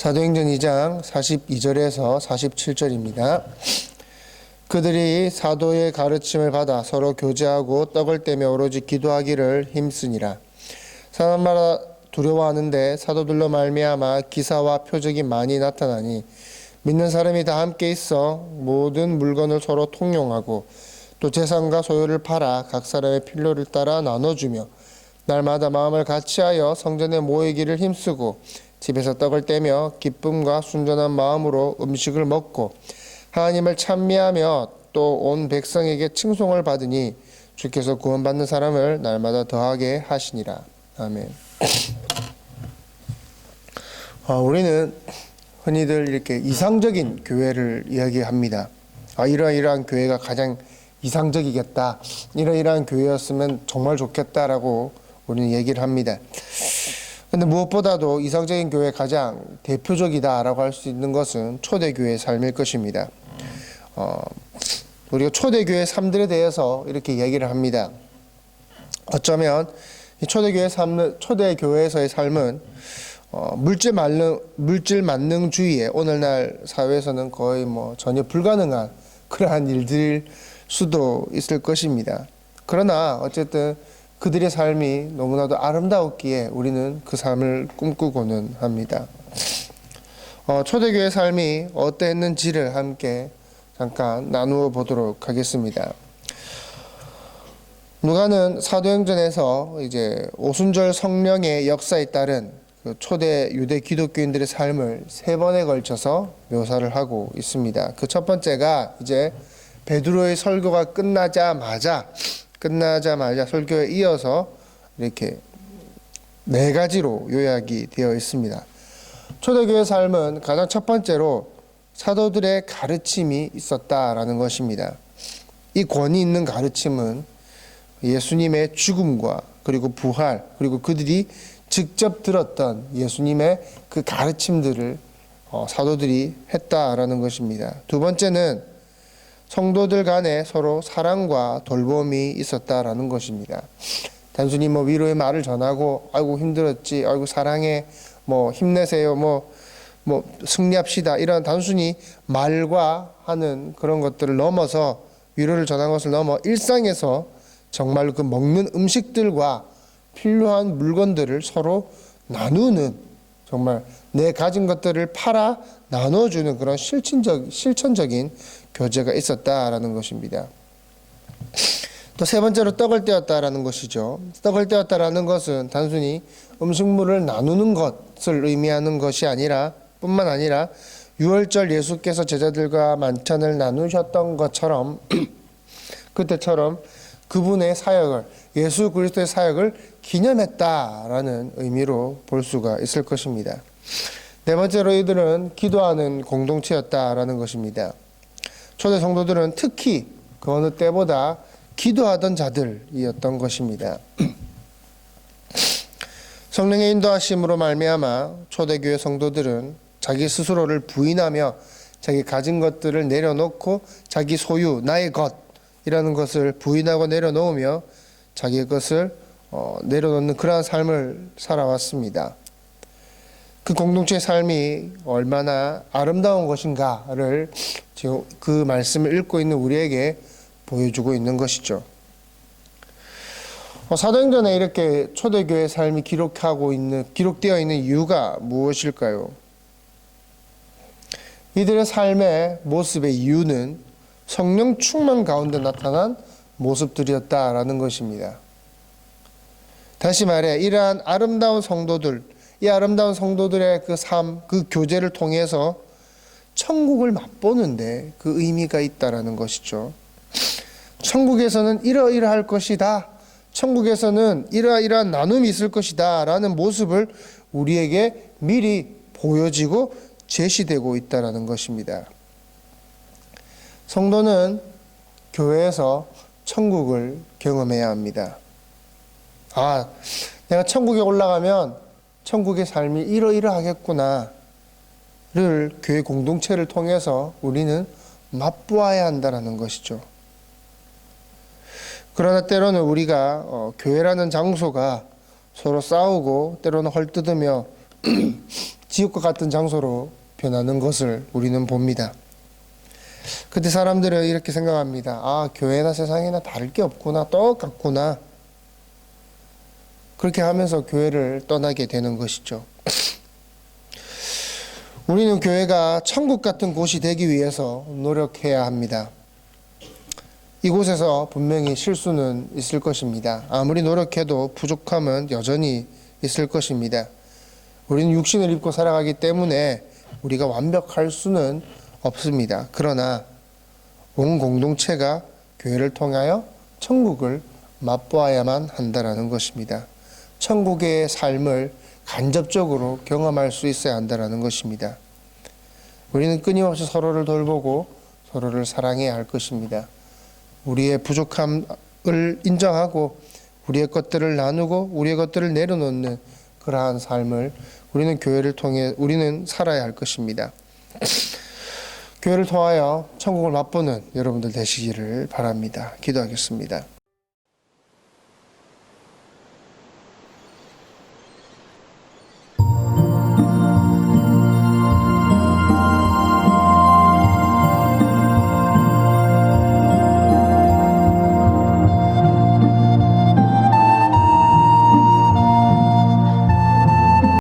사도행전 2장 42절에서 47절입니다. 그들이 사도의 가르침을 받아 서로 교제하고 떡을 떼며 오로지 기도하기를 힘쓰니라. 사람마다 두려워하는데 사도들로 말미암아 기사와 표적이 많이 나타나니 믿는 사람이 다 함께 있어 모든 물건을 서로 통용하고 또 재산과 소유를 팔아 각 사람의 필요를 따라 나눠주며 날마다 마음을 같이하여 성전에 모이기를 힘쓰고 집에서 떡을 떼며 기쁨과 순전한 마음으로 음식을 먹고 하나님을 찬미하며 또 온 백성에게 칭송을 받으니 주께서 구원받는 사람을 날마다 더하게 하시니라. 아멘. 우리는 흔히들 이렇게 이상적인 교회를 이야기합니다. 이러이러한 교회가 가장 이상적이겠다. 이러이러한 교회였으면 정말 좋겠다라고 우리는 얘기를 합니다. 근데 무엇보다도 이상적인 교회의 가장 대표적이다라고 할 수 있는 것은 초대교회의 삶일 것입니다. 우리가 초대교회 삶들에 대해서 이렇게 얘기를 합니다. 어쩌면 이 초대교회에서의 삶은 물질 만능주의에 오늘날 사회에서는 거의 전혀 불가능한 그러한 일들일 수도 있을 것입니다. 그러나 어쨌든 그들의 삶이 너무나도 아름다웠기에 우리는 그 삶을 꿈꾸고는 합니다. 초대교회 삶이 어떠했는지를 함께 잠깐 나누어 보도록 하겠습니다. 누가는 사도행전에서 이제 오순절 성령의 역사에 따른 그 초대 유대 기독교인들의 삶을 3번에 걸쳐서 묘사를 하고 있습니다. 그 첫 번째가 이제 베드로의 설교가 끝나자마자 설교에 이어서 이렇게 4가지로 요약이 되어 있습니다. 초대교회 삶은 가장 첫 번째로 사도들의 가르침이 있었다라는 것입니다. 이 권위 있는 가르침은 예수님의 죽음과 그리고 부활 그리고 그들이 직접 들었던 예수님의 그 가르침들을 사도들이 했다라는 것입니다. 두 번째는 성도들 간에 서로 사랑과 돌봄이 있었다라는 것입니다. 단순히 위로의 말을 전하고 아이고 힘들었지, 아이고 사랑해, 힘내세요, 승리합시다 이런 단순히 말과 하는 그런 것들을 넘어서 위로를 전한 것을 넘어 일상에서 정말 그 먹는 음식들과 필요한 물건들을 서로 나누는 정말 내 가진 것들을 팔아 나눠주는 그런 실천적인 교제가 있었다라는 것입니다. 또 세 번째로 떡을 떼었다라는 것이죠. 떡을 떼었다라는 것은 단순히 음식물을 나누는 것을 의미하는 것이 뿐만 아니라 유월절 예수께서 제자들과 만찬을 나누셨던 것처럼 그때처럼 그분의 사역을 예수 그리스도의 사역을 기념했다라는 의미로 볼 수가 있을 것입니다. 네 번째로 이들은 기도하는 공동체였다라는 것입니다. 초대 성도들은 특히 그 어느 때보다 기도하던 자들이었던 것입니다. 성령의 인도하심으로 말미암아 초대교회 성도들은 자기 스스로를 부인하며 자기 가진 것들을 내려놓고 자기 소유, 나의 것이라는 것을 부인하고 내려놓으며 자기의 것을 내려놓는 그러한 삶을 살아왔습니다. 그 공동체의 삶이 얼마나 아름다운 것인가를 지금 그 말씀을 읽고 있는 우리에게 보여주고 있는 것이죠. 사도행전에 이렇게 초대교회의 삶이 기록되어 있는 이유가 무엇일까요? 이들의 삶의 모습의 이유는 성령 충만 가운데 나타난 모습들이었다라는 것입니다. 다시 말해 이러한 아름다운 성도들, 이 아름다운 성도들의 그 삶, 그 교제를 통해서 천국을 맛보는데 그 의미가 있다라는 것이죠. 천국에서는 이러이러할 것이다. 천국에서는 이러이러한 나눔이 있을 것이다 라는 모습을 우리에게 미리 보여지고 제시되고 있다는 것입니다. 성도는 교회에서 천국을 경험해야 합니다. 내가 천국에 올라가면 천국의 삶이 이러이러하겠구나를 교회 공동체를 통해서 우리는 맛보아야 한다는 것이죠. 그러나 때로는 우리가 교회라는 장소가 서로 싸우고 때로는 헐뜯으며 지옥과 같은 장소로 변하는 것을 우리는 봅니다. 그때 사람들은 이렇게 생각합니다. 아, 교회나 세상이나 다를 게 없구나, 똑같구나. 그렇게 하면서 교회를 떠나게 되는 것이죠. 우리는 교회가 천국 같은 곳이 되기 위해서 노력해야 합니다. 이곳에서 분명히 실수는 있을 것입니다. 아무리 노력해도 부족함은 여전히 있을 것입니다. 우리는 육신을 입고 살아가기 때문에 우리가 완벽할 수는 없습니다. 그러나 온 공동체가 교회를 통하여 천국을 맛보아야만 한다라는 것입니다. 천국의 삶을 간접적으로 경험할 수 있어야 한다라는 것입니다. 우리는 끊임없이 서로를 돌보고 서로를 사랑해야 할 것입니다. 우리의 부족함을 인정하고 우리의 것들을 나누고 우리의 것들을 내려놓는 그러한 삶을 우리는 교회를 통해 우리는 살아야 할 것입니다. 교회를 통하여 천국을 맛보는 여러분들 되시기를 바랍니다. 기도하겠습니다.